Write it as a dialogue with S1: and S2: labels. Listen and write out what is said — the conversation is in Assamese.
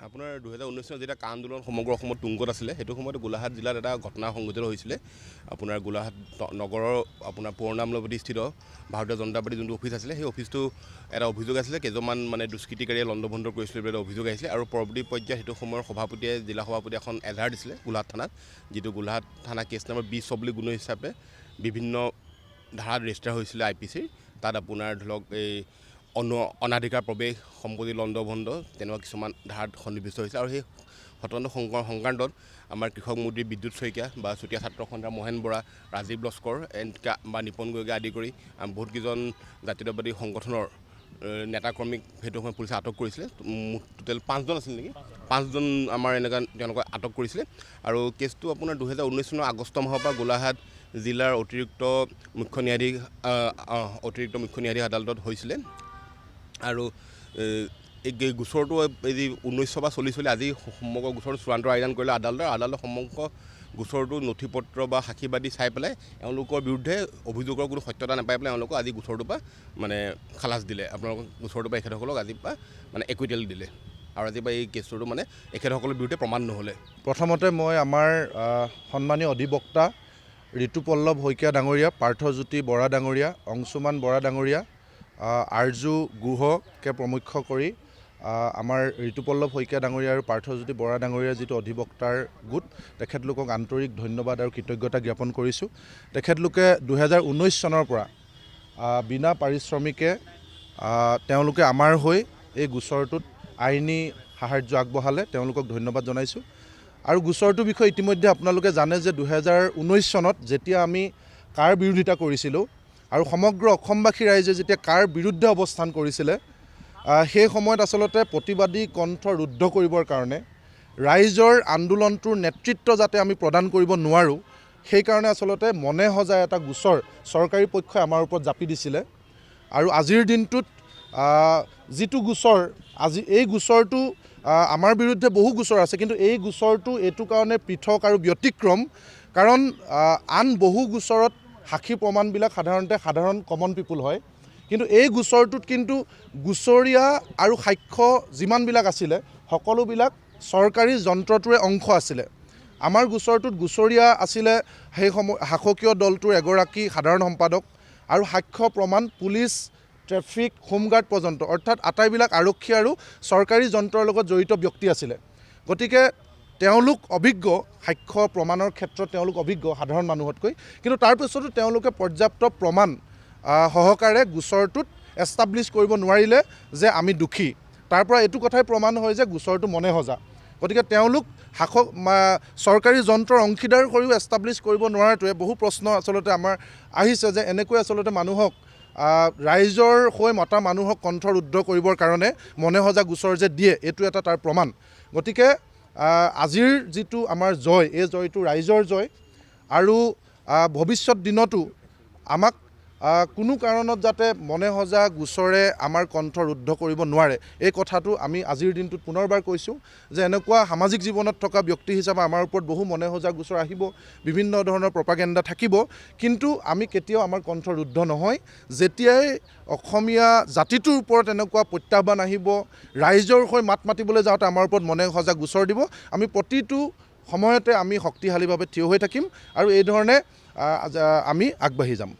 S1: আপোনাৰ 2019 চনত যেতিয়া কা আন্দোলন সমগ্ৰ অসমত তুংগত আছিলে সেইটো সময়ত গোলাঘাট জিলাত এটা ঘটনা সংঘটিত হৈছিলে। আপোনাৰ গোলাঘাট নগৰৰ আপোনাৰ পুৰণামলপতি স্থিত ভাৰতীয় জনতা পাৰ্টি যোনটো অফিচ আছিলে সেই অফিচটো এটা অভিযোগ আছিলে কেইজনমান মানে দুষ্কৃতিকাৰীয়ে লণ্ডভণ্ড কৰিছিলে বুলি এটা অভিযোগ আহিছিলে আৰু পৰৱৰ্তী পৰ্যায়ত সেইটো সময়ৰ সভাপতিয়ে জিলা সভাপতিয়ে এখন এজাহাৰ দিছিলে গোলাঘাট থানাত, যিটো গোলাঘাট থানা কেছ নম্বৰ 20 বুলি গুণ হিচাপে বিভিন্ন ধাৰাত ৰেজিষ্টাৰ হৈছিলে IPCৰ। তাত আপোনাৰ ধৰক এই অনাধিকাৰ প্ৰৱেশ, সম্পত্তি লণ্ডভণ্ড তেনেকুৱা কিছুমান ধাৰাত সন্নিৱিষ্ট হৈছে আৰু সেই হতান্ত সংক্ৰান্তত আমাৰ কৃষক মন্ত্ৰী বিদ্যুৎ শইকীয়া বা চুতীয়া ছাত্ৰ সন্থা মহেন বৰা, ৰাজীৱ লস্কৰ বা নিপন গগৈ আদি কৰি বহুতকেইজন জাতীয়তাবাদী সংগঠনৰ নেতাকৰ্মীক সেইটো সময় পুলিচে আটক কৰিছিলে। টোটেল 5জন আছিল নেকি, 5জন আমাৰ এনেকুৱা তেওঁলোকক আটক কৰিছিলে। আৰু কেছটো আপোনাৰ 2019 চনৰ আগষ্ট মাহৰ পৰা গোলাঘাট জিলাৰ অতিৰিক্ত মুখ্য ন্যায়াধীশ আদালতত হৈছিলে। আৰু এই গোচৰটো এই 19 বা চলি আজি সমগ্ৰ গোচৰটো চূড়ান্ত ৰায়দান কৰিলে আদালতে সমগ্ৰ গোচৰটো নথিপত্ৰ বা সাক্ষীবাদী চাই পেলাই এওঁলোকৰ বিৰুদ্ধে অভিযোগৰ কোনো সত্যতা নাপাই পেলাই এওঁলোকক আজি গোচৰটোৰ পৰা মানে খালাচ দিলে। আপোনালোকক গোচৰটোৰ পৰা এখেতসকলক আজিৰ পৰা মানে একুইটেল দিলে আৰু আজিৰ পৰা এই কেছটো মানে এখেতসকলৰ বিৰুদ্ধে প্ৰমাণ নহ'লে।
S2: প্ৰথমতে মই আমাৰ সন্মানীয় অধিবক্তা ঋতুপল্লৱ শইকীয়া ডাঙৰীয়া, পাৰ্থজ্যোতি বৰা ডাঙৰীয়া, অংশুমান বৰা ডাঙৰীয়া, আৰজু গুহকে প্ৰমুখ্য কৰি আমাৰ ঋতুপল্লৱ শইকীয়া ডাঙৰীয়া আৰু পাৰ্থজ্যোতি বৰা ডাঙৰীয়াৰ যিটো অধিবক্তাৰ গোট, তেখেতলোকক আন্তৰিক ধন্যবাদ আৰু কৃতজ্ঞতা জ্ঞাপন কৰিছোঁ। তেখেতলোকে 2019 চনৰ পৰা বিনা পাৰিশ্ৰমিকে তেওঁলোকে আমাৰ হৈ এই গোচৰটোত আইনী সাহাৰ্য আগবঢ়ালে, তেওঁলোকক ধন্যবাদ জনাইছোঁ। আৰু গোচৰটোৰ বিষয়ে ইতিমধ্যে আপোনালোকে জানে যে 2019 চনত যেতিয়া আমি কাৰ বিৰোধিতা কৰিছিলোঁ আৰু সমগ্ৰ অসমবাসী ৰাইজে যেতিয়া কাৰ বিৰুদ্ধে অৱস্থান কৰিছিলে, সেই সময়ত আচলতে প্ৰতিবাদী কণ্ঠ ৰুদ্ধ কৰিবৰ কাৰণে ৰাইজৰ আন্দোলনটোৰ নেতৃত্ব যাতে আমি প্ৰদান কৰিব নোৱাৰোঁ, সেইকাৰণে আচলতে মনে সজাই এটা গোচৰ চৰকাৰী পক্ষই আমাৰ ওপৰত জাপি দিছিলে। আৰু আজিৰ দিনটোত যিটো গোচৰ, আজি এই গোচৰটো আমাৰ বিৰুদ্ধে বহু গোচৰ আছে, কিন্তু এই গোচৰটো এইটো কাৰণে পৃথক আৰু ব্যতিক্ৰম, কাৰণ আন বহু গোচৰত সাক্ষী প্ৰমাণবিলাক সাধাৰণতে সাধাৰণ কমন পিপুল হয়, কিন্তু এই গোচৰটোত কিন্তু গোচৰীয়া আৰু সাক্ষ্য যিমানবিলাক আছিলে সকলোবিলাক চৰকাৰী যন্ত্ৰটোৰে অংশ আছিলে। আমাৰ গোচৰটোত গোচৰীয়া আছিলে সেই শাসকীয় দলটোৰ এগৰাকী সাধাৰণ সম্পাদক আৰু সাক্ষ্য প্ৰমাণ পুলিচ, ট্ৰেফিক, হোমগাৰ্ড পৰ্যন্ত, অৰ্থাৎ আটাইবিলাক আৰক্ষী আৰু চৰকাৰী যন্ত্ৰৰ লগত জড়িত ব্যক্তি আছিলে। গতিকে তেওঁলোক অভিজ্ঞ, সাক্ষ্য প্ৰমাণৰ ক্ষেত্ৰত তেওঁলোক অভিজ্ঞ সাধাৰণ মানুহতকৈ, কিন্তু তাৰপিছতো তেওঁলোকে পৰ্যাপ্ত প্ৰমাণ সহকাৰে গোচৰটোত এষ্টাব্লিছ কৰিব নোৱাৰিলে যে আমি দোষী। তাৰ পৰা এইটো কথাই প্ৰমাণ হয় যে গোচৰটো মনে সজা। গতিকে তেওঁলোক চৰকাৰী যন্ত্ৰৰ অংশীদাৰ কৰিও এষ্টাব্লিছ কৰিব নোৱাৰাটোৱে বহু প্ৰশ্ন আচলতে আমাৰ আহিছে যে এনেকৈ আচলতে মানুহক ৰাইজৰ হৈ মতা মানুহক কণ্ঠ ৰুদ্ধ কৰিবৰ কাৰণে মনে সজা গোচৰ যে দিয়ে, এইটো এটা তাৰ প্ৰমাণ। গতিকে আজিৰ যিটো আমাৰ জয়, এই জয়টো ৰাইজৰ জয় আৰু ভৱিষ্যত দিনতো আমাক কোনো কাৰণত যাতে মনে সজা গোচৰে আমাৰ কণ্ঠ ৰুদ্ধ কৰিব নোৱাৰে, এই কথাটো আমি আজিৰ দিনটোত পুনৰবাৰ কৈছোঁ যে এনেকুৱা সামাজিক জীৱনত থকা ব্যক্তি হিচাপে আমাৰ ওপৰত বহু মনে সজা গোচৰ আহিব, বিভিন্ন ধৰণৰ প্ৰপাগেণ্ডা থাকিব, কিন্তু আমি কেতিয়াও আমাৰ কণ্ঠ ৰুদ্ধ নহয়। যেতিয়াই অসমীয়া জাতিটোৰ ওপৰত এনেকুৱা প্ৰত্যাহ্বান আহিব, ৰাইজৰ হৈ মাত মাতিবলৈ যাওঁতে আমাৰ ওপৰত মনে সজা গোচৰ দিব, আমি প্ৰতিটো সময়তে আমি শক্তিশালীভাৱে থিয় হৈ থাকিম আৰু এই ধৰণে আমি আগবাঢ়ি যাম।